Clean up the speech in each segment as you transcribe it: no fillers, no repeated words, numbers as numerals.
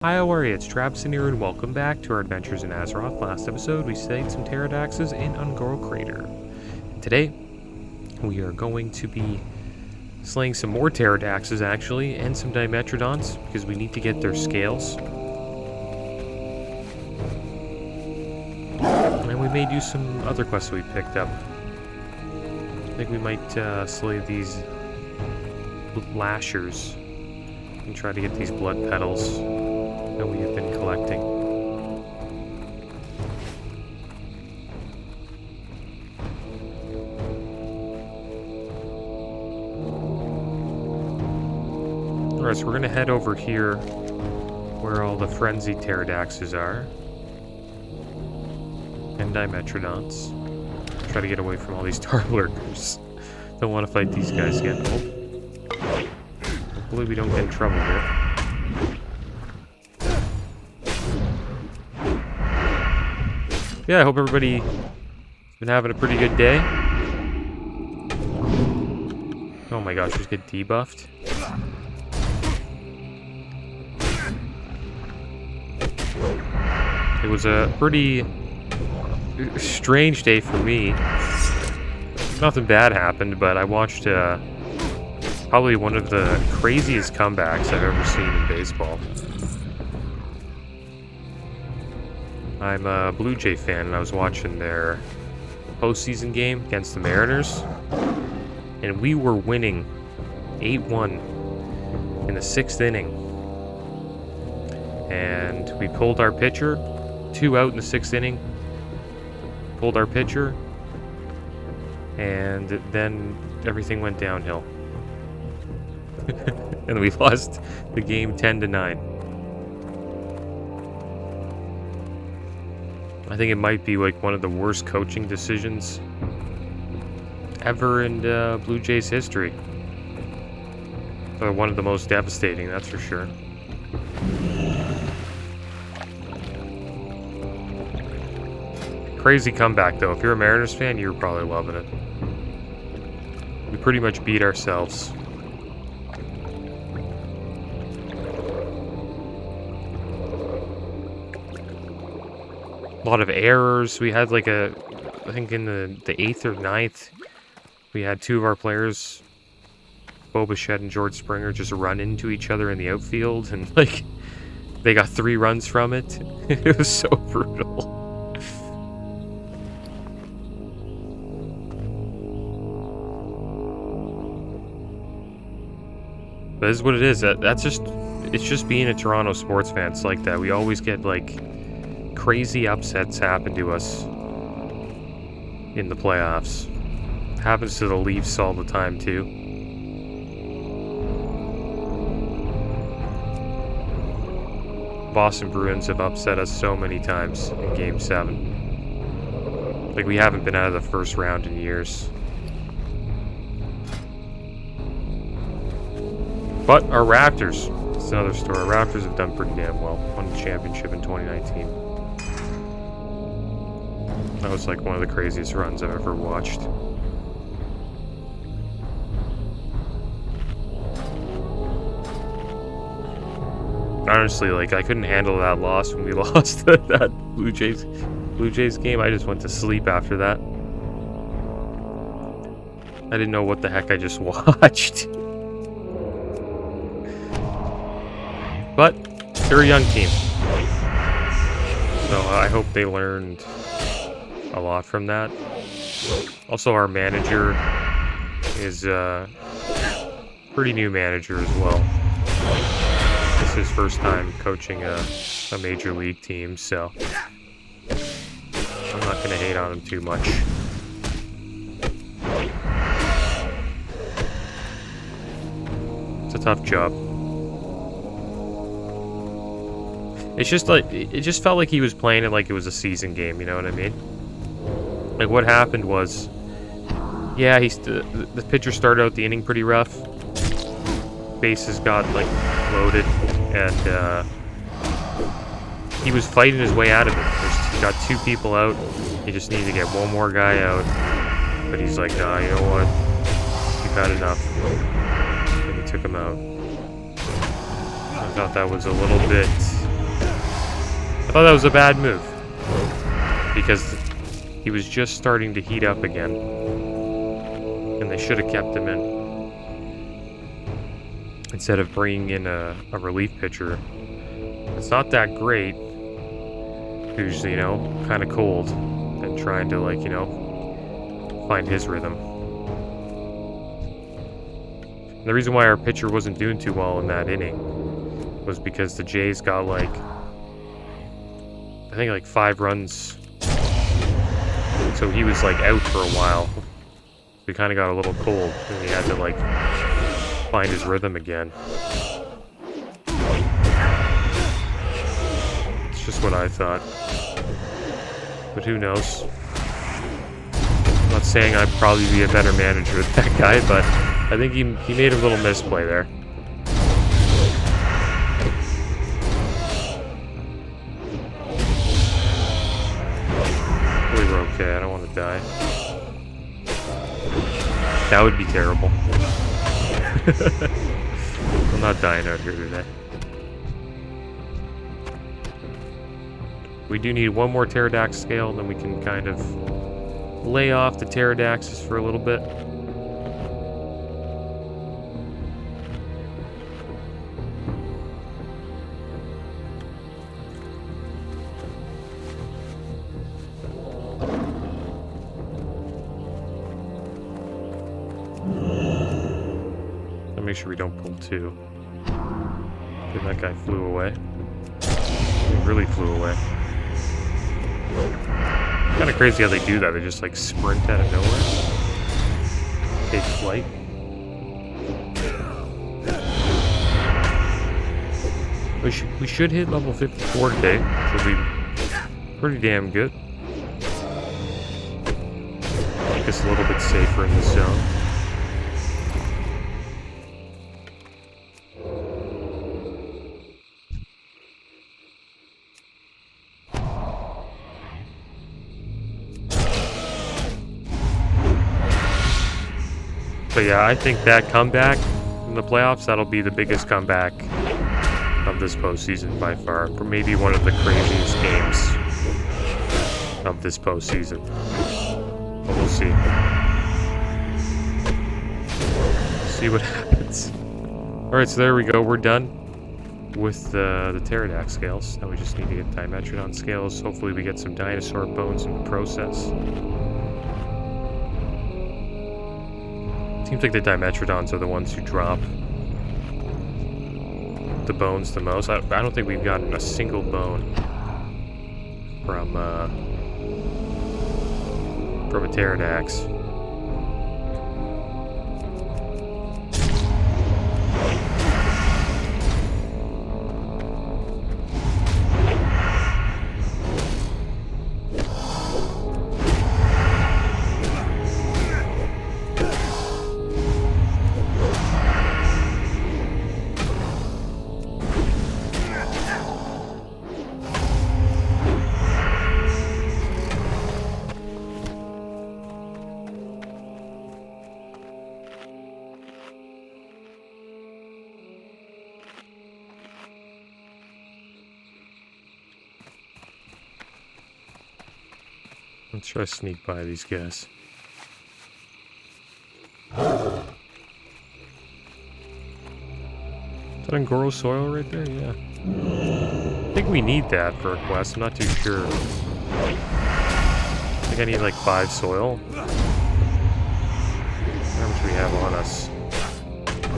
Hi, how are you? It's Traviseen here, and welcome back to our adventures in Azeroth. Last episode, we slayed some pterodaxes in Ungoro Crater. And today, we are going to be slaying some more pterodaxes, actually, and some dimetrodons, because we need to get their scales. And we may do some other quests that we picked up. I think we might slay these lashers and try to get these blood petals that we have been collecting. Alright, so we're going to head over here where all the frenzied pterodaxes are. And dimetrodons. Try to get away from all these tar lurkers. Don't want to fight these guys again. Oh. Hopefully we don't get in trouble here. Yeah, I hope everybody's been having a pretty good day. Oh my gosh, just get debuffed. It was a pretty strange day for me. Nothing bad happened, but I watched probably one of the craziest comebacks I've ever seen in baseball. I'm a Blue Jay fan, and I was watching their postseason game against the Mariners, and we were winning 8-1 in the 6th inning. And we pulled our pitcher, 2 out in the 6th inning, pulled our pitcher, and then everything went downhill. And we lost the game 10-9. I think it might be like one of the worst coaching decisions ever in Blue Jays history. Or one of the most devastating, that's for sure. Crazy comeback though. If you're a Mariners fan, you're probably loving it. We pretty much beat ourselves. A lot of errors. We had like I think in the 8th or 9th, we had 2 of our players, Bo Bichette and George Springer, just run into each other in the outfield, and like they got 3 runs from it. It was so brutal. But this is what it is. It's just being a Toronto sports fan. It's like that. We always get like crazy upsets happen to us in the playoffs. Happens to the Leafs all the time too. Boston Bruins have upset us so many times in Game 7. Like, we haven't been out of the first round in years. But our Raptors, it's another story. Our Raptors have done pretty damn well. Won the championship in 2019. That was like one of the craziest runs I've ever watched. Honestly, like, I couldn't handle that loss when we lost that Blue Jays game. I just went to sleep after that. I didn't know what the heck I just watched. But they're a young team, so I hope they learned a lot from that. Also, our manager is a pretty new manager as well. This is his first time coaching a major league team, so I'm not going to hate on him too much. It's a tough job. It's just like, it just felt like he was playing it like it was a season game, you know what I mean? Like, what happened was, yeah, the pitcher started out the inning pretty rough. Bases got, like, loaded, and he was fighting his way out of it. He got 2 people out. He just needed to get one more guy out. But he's like, nah, you know what? You've had enough. And he took him out. I thought that was a little bit I thought that was a bad move. Because he was just starting to heat up again. And they should have kept him in. Instead of bringing in a relief pitcher. It's not that great. Who's, you know, kind of cold. And trying to, like, you know, find his rhythm. And the reason why our pitcher wasn't doing too well in that inning was because the Jays got, like, I think, like, 5 runs. So he was, like, out for a while. We kind of got a little cold, and he had to, like, find his rhythm again. It's just what I thought. But who knows? I'm not saying I'd probably be a better manager than that guy, but I think he made a little misplay there. We were okay, I don't want to die. That would be terrible. I'm not dying out here today. We do need one more Pterodax scale, then we can kind of lay off the Pterodaxes for a little bit. Make sure we don't pull 2. Okay, that guy flew away. He really flew away. Kind of crazy how they do that. They just like sprint out of nowhere. Take flight. We should hit level 54 today, which will be pretty damn good. Make us a little bit safer in the zone. But yeah, I think that comeback in the playoffs, that'll be the biggest comeback of this postseason by far. Or maybe one of the craziest games of this postseason. But we'll see. See what happens. Alright, so there we go. We're done with the Pterodax scales. Now we just need to get Dimetrodon scales. Hopefully we get some dinosaur bones in the process. Seems like the Dimetrodons are the ones who drop the bones the most. I don't think we've gotten a single bone from a Pterodax. Let's try to sneak by these guys. Is that Angoro soil right there? Yeah. I think we need that for a quest. I'm not too sure. I think I need like 5 soil. How much do we have on us?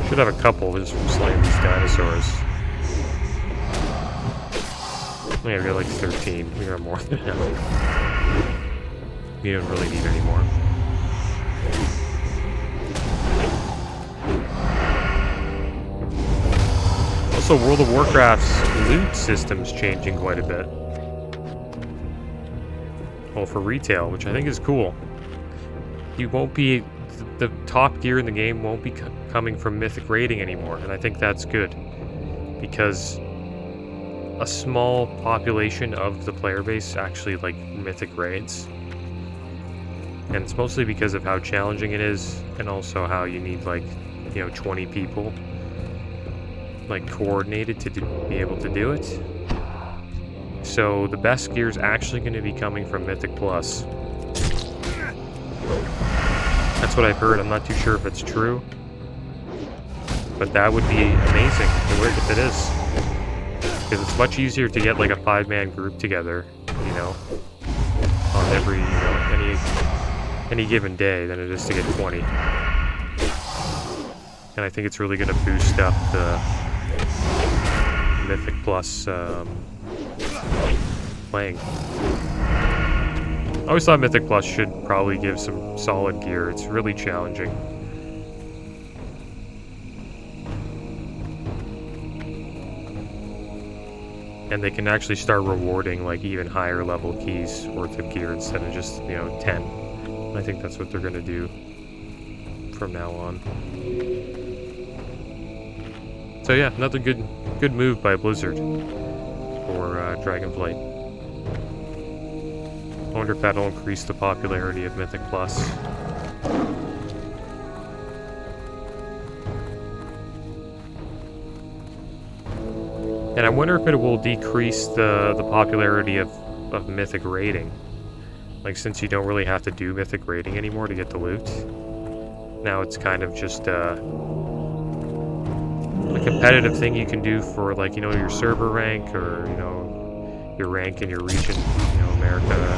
Should have a couple just from slaying these dinosaurs. Yeah, we got like 13. We got more than enough. We don't really need any more. Also, World of Warcraft's loot system's changing quite a bit. Well, for retail, which I think is cool. You won't be... The top gear in the game won't be coming from Mythic raiding anymore, and I think that's good. Because a small population of the player base actually like Mythic raids. And it's mostly because of how challenging it is, and also how you need, like, you know, 20 people, like, coordinated to be able to do it. So the best gear is actually going to be coming from Mythic Plus. That's what I've heard. I'm not too sure if it's true. But that would be amazing if it is. Because it's much easier to get like a 5-man group together, you know, on every, you know, any given day than it is to get 20. And I think it's really going to boost up the Mythic Plus playing. I always thought Mythic Plus should probably give some solid gear. It's really challenging. And they can actually start rewarding like even higher level keys worth of gear instead of just, you know, 10. I think that's what they're going to do from now on. So yeah, another good move by Blizzard for Dragonflight. I wonder if that'll increase the popularity of Mythic Plus. And I wonder if it will decrease the popularity of Mythic raiding. Like, since you don't really have to do Mythic raiding anymore to get the loot, now it's kind of just a competitive thing you can do for, like, you know, your server rank, or, you know, your rank in your region, you know, America,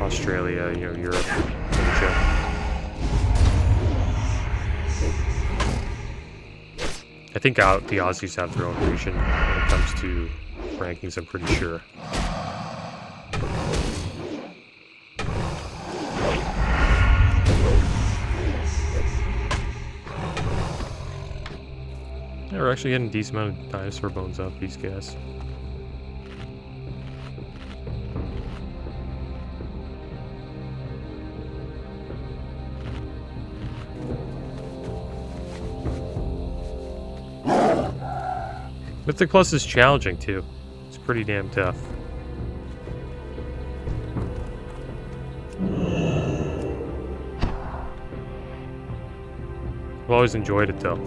Australia, you know, Europe, Asia. I think the Aussies have their own region when it comes to rankings, I'm pretty sure. Yeah, we're actually getting a decent amount of dinosaur bones off these guys. Mythic Plus is challenging too. It's pretty damn tough. I've always enjoyed it though.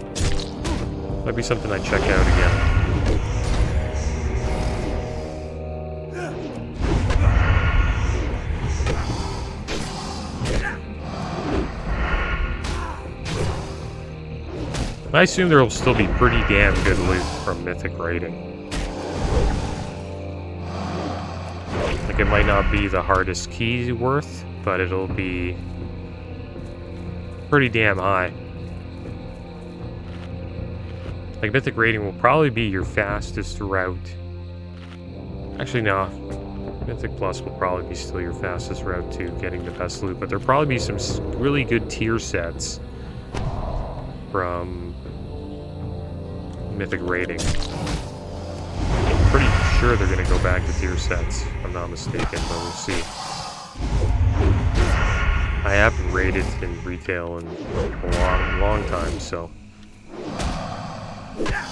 Might be something I'd check out again. I assume there will still be pretty damn good loot from Mythic raiding. Like, it might not be the hardest key worth, but it'll be pretty damn high. Like, Mythic raiding will probably be your fastest route. Actually, no. Mythic Plus will probably be still your fastest route to getting the best loot, but there'll probably be some really good tier sets from Mythic raiding. I'm pretty sure they're going to go back to tier sets, if I'm not mistaken, but we'll see. I haven't raided in retail in a long time, so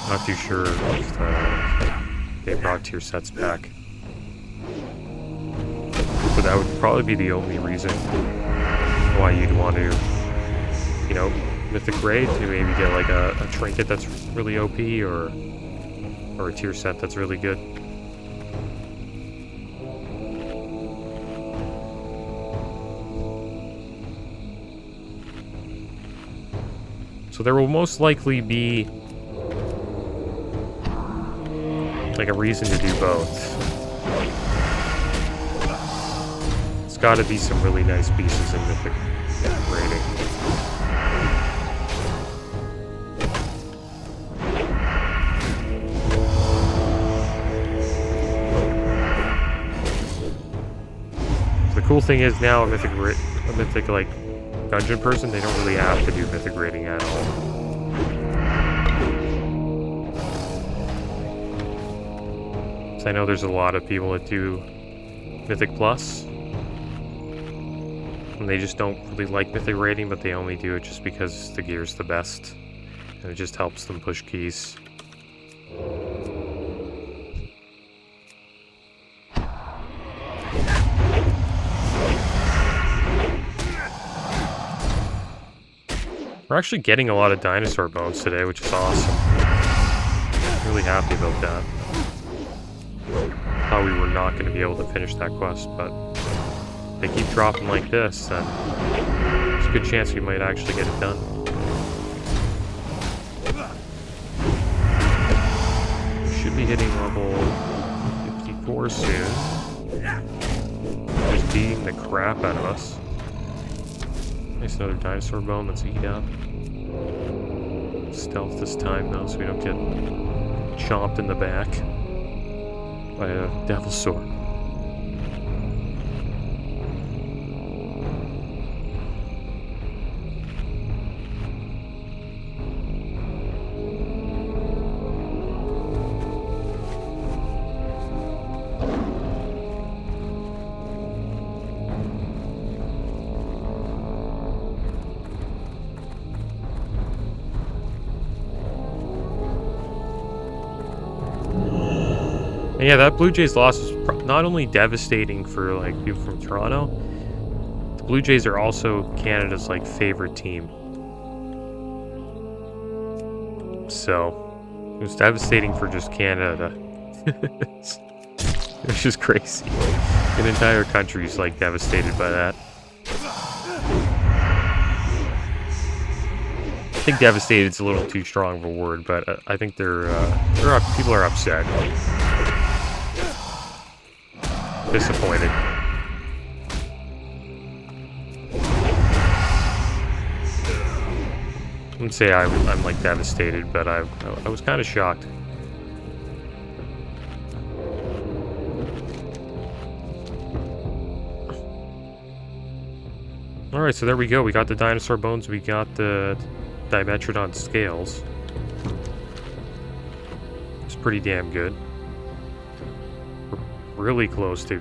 not too sure if they brought tier sets back. But that would probably be the only reason why you'd want to, you know, Mythic raid to maybe get like a trinket that's really OP, or a tier set that's really good. So there will most likely be like a reason to do both. It's got to be some really nice pieces in Mythic raiding. The cool thing is now a mythic like dungeon person, they don't really have to do Mythic raiding at all. So I know there's a lot of people that do Mythic Plus, and they just don't really like Mythic raiding, but they only do it just because the gear's the best, and it just helps them push keys. We're actually getting a lot of dinosaur bones today, which is awesome. Really happy about that. thought we were not going to be able to finish that quest, but if they keep dropping like this, then there's a good chance we might actually get it done. We should be hitting level 54 soon. Just beating the crap out of us. Nice, another dinosaur bone. Let's eat up. Stealth this time though, so we don't get chomped in the back by a devil's sword. And yeah, that Blue Jays loss was not only devastating for like people from Toronto, the Blue Jays are also Canada's like favorite team. So it was devastating for just Canada. It's just crazy. An entire country's like devastated by that. I think devastated is a little too strong of a word, but I think people are upset. Disappointed. I wouldn't say I'm like devastated, but I was kind of shocked. Alright, so there we go. We got the dinosaur bones, we got the Dimetrodon scales. It's pretty damn good. Really close to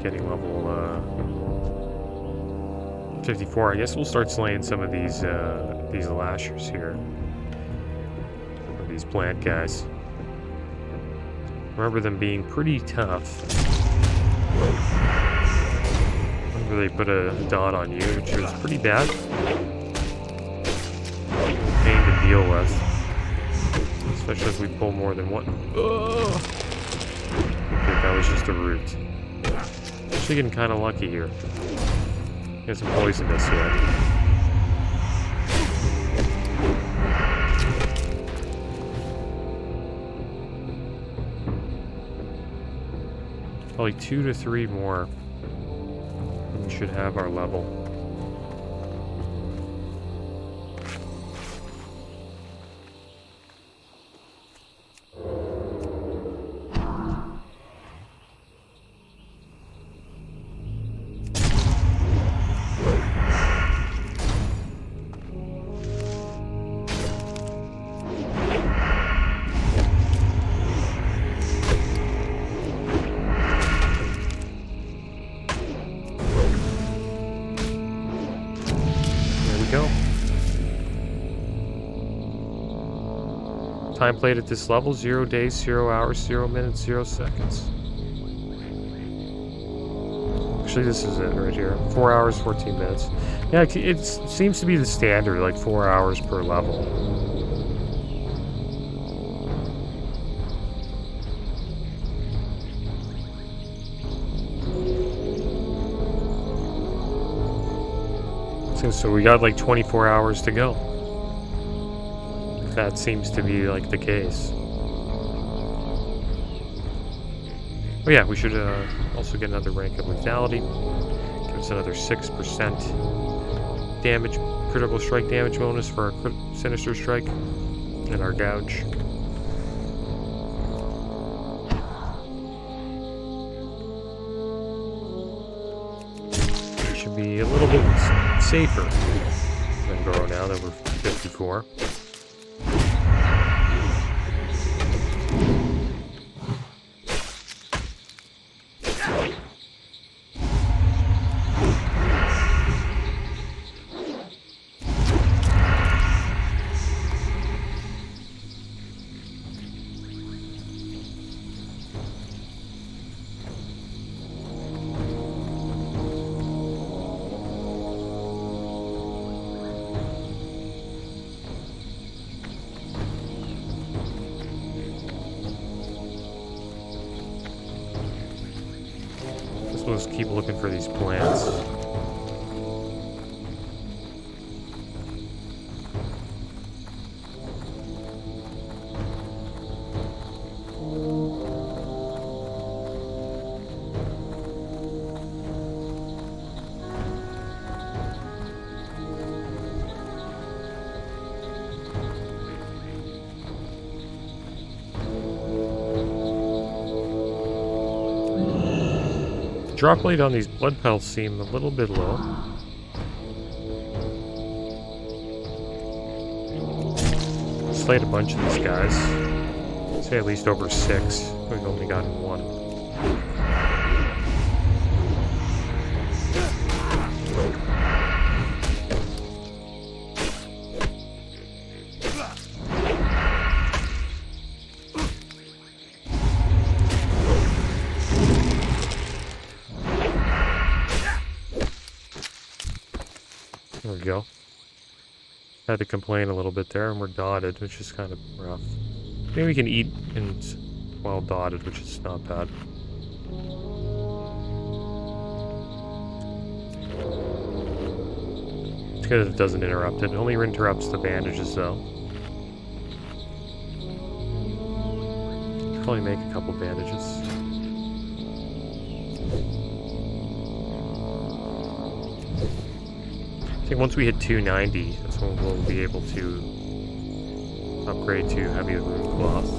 getting level 54. I guess we'll start slaying some of these lashers here. Or these plant guys. Remember them being pretty tough. Remember they put a dot on you, which was pretty bad. Pain to deal with. Especially if we pull more than one. Ugh. Okay, that was just a root. Actually getting kind of lucky here. He hasn't poisoned us yet. Probably 2 to 3 more. And we should have our level. Time played at this level, 0 days, 0 hours, 0 minutes, 0 seconds. Actually, this is it right here. 4 hours, 14 minutes. Yeah, it seems to be the standard, like 4 hours per level. So we got like 24 hours to go. That seems to be like the case. Oh yeah, we should also get another rank of lethality. Give us another 6% damage, critical strike damage bonus for our sinister strike and our gouge. We should be a little bit safer than Goro now that we're 54. So let's keep looking for these plants. Drop rate on these blood pelts seem a little bit low. Slayed a bunch of these guys. I'd say at least over 6. We've only gotten 1. There we go. Had to complain a little bit there, and we're dotted, which is kind of rough. Maybe we can eat and while dotted, which is not bad. It's because it doesn't interrupt it. It only interrupts the bandages, though. Should probably make a couple bandages. I think once we hit 290, that's when we'll be able to upgrade to heavy rune cloth.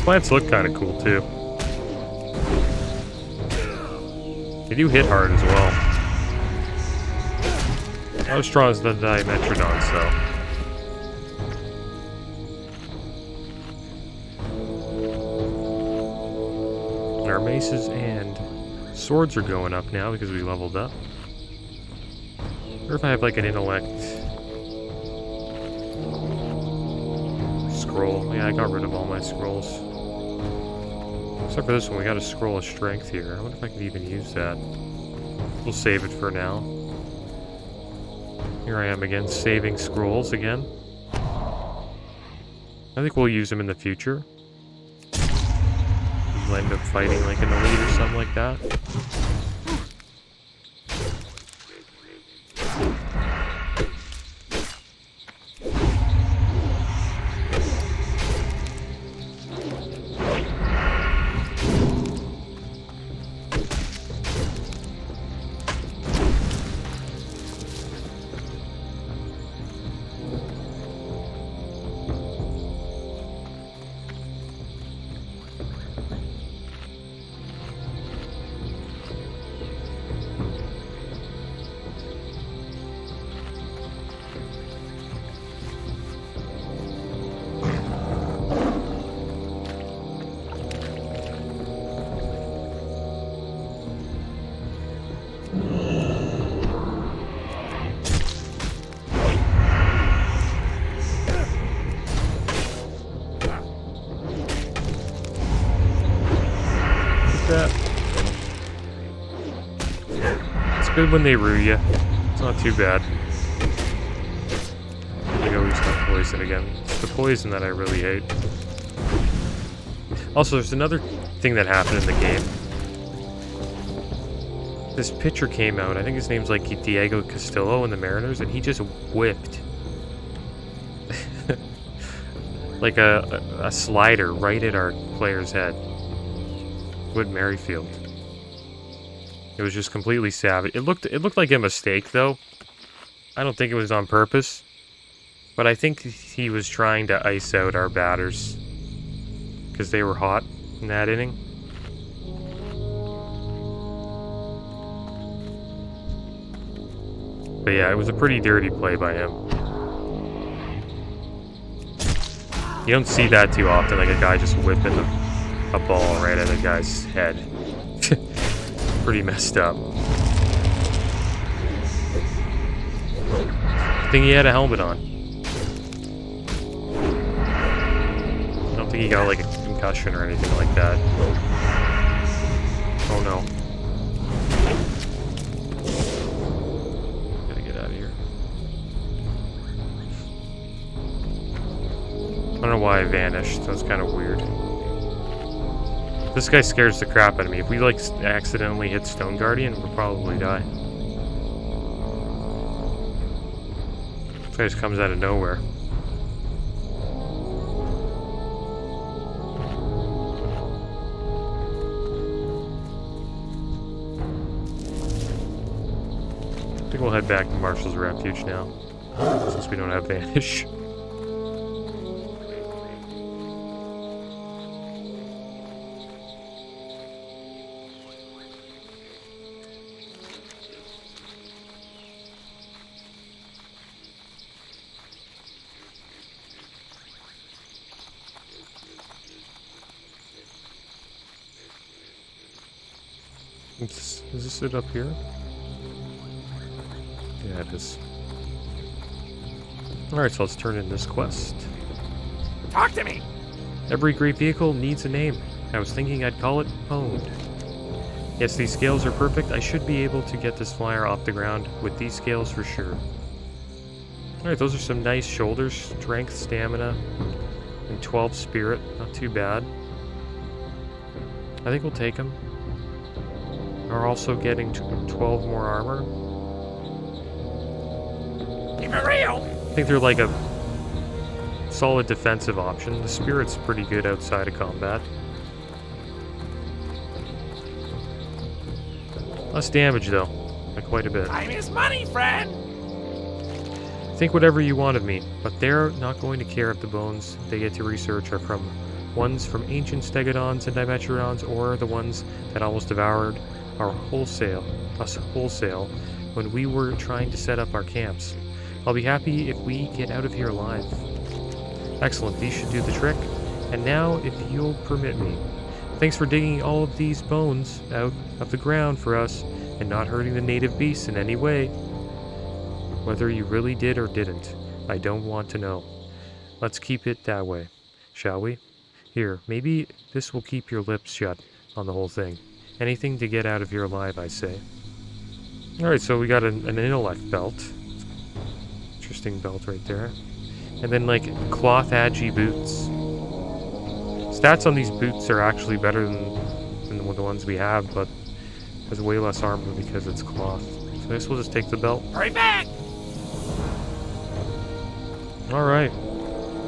Plants look kind of cool, too. They do hit hard as well. Not as strong as the Dimetrodons, though. Our maces and swords are going up now because we leveled up. Or if I have like an intellect scroll. Yeah, I got rid of all my scrolls. Except for this one, we got a scroll of strength here. I wonder if I can even use that. We'll save it for now. Here I am again, saving scrolls again. I think we'll use them in the future. We'll end up fighting like an elite or something like that. good when they rue you. It's not too bad. I go use that poison again. It's the poison that I really hate. Also, there's another thing that happened in the game. This pitcher came out, I think his name's like Diego Castillo in the Mariners, and he just whipped like a slider right at our player's head. Wood Merrifield. It was just completely savage. It looked like a mistake though. I don't think it was on purpose. But I think he was trying to ice out our batters. Because they were hot in that inning. But yeah, it was a pretty dirty play by him. You don't see that too often, like a guy just whipping a ball right at a guy's head. Pretty messed up. I think he had a helmet on. I don't think he got like a concussion or anything like that. Oh no. Gotta get out of here. I don't know why I vanished. That's kind of weird. This guy scares the crap out of me. If we like accidentally hit Stone Guardian, we'll probably die. This guy just comes out of nowhere. I think we'll head back to Marshall's Refuge now, since we don't have Vanish. Is this it up here? Yeah, it is. Alright, so let's turn in this quest. Talk to me! Every great vehicle needs a name. I was thinking I'd call it Owned. Yes, these scales are perfect. I should be able to get this flyer off the ground with these scales for sure. Alright, those are some nice shoulders. Strength, stamina, and 12 spirit. Not too bad. I think we'll take them. We're also getting 12 more armor. Keep it real! I think they're like a solid defensive option. The spirit's pretty good outside of combat. Less damage though, by quite a bit. Time is money, friend! Think whatever you want of me, but they're not going to care if the bones they get to research are from ones from ancient stegodons and dimetrodons, or the ones that almost devoured us wholesale when we were trying to set up our camps. I'll be happy if we get out of here alive. Excellent, these should do the trick. And now, if you'll permit me, thanks for digging all of these bones out of the ground for us and not hurting the native beasts in any way. Whether you really did or didn't, I don't want to know. Let's keep it that way, shall we? Here, maybe this will keep your lips shut on the whole thing. Anything to get out of here alive, I say. Alright, so we got an intellect belt. Interesting belt right there. And then, like, cloth agi boots. Stats on these boots are actually better than the ones we have, but has way less armor because it's cloth. So I guess we'll just take the belt. Hurry back! Alright.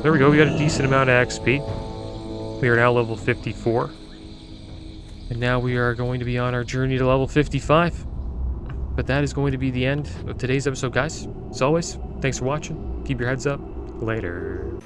There we go, we got a decent amount of XP. We are now level 54. And now we are going to be on our journey to level 55. But that is going to be the end of today's episode, guys. As always, thanks for watching. Keep your heads up. Later.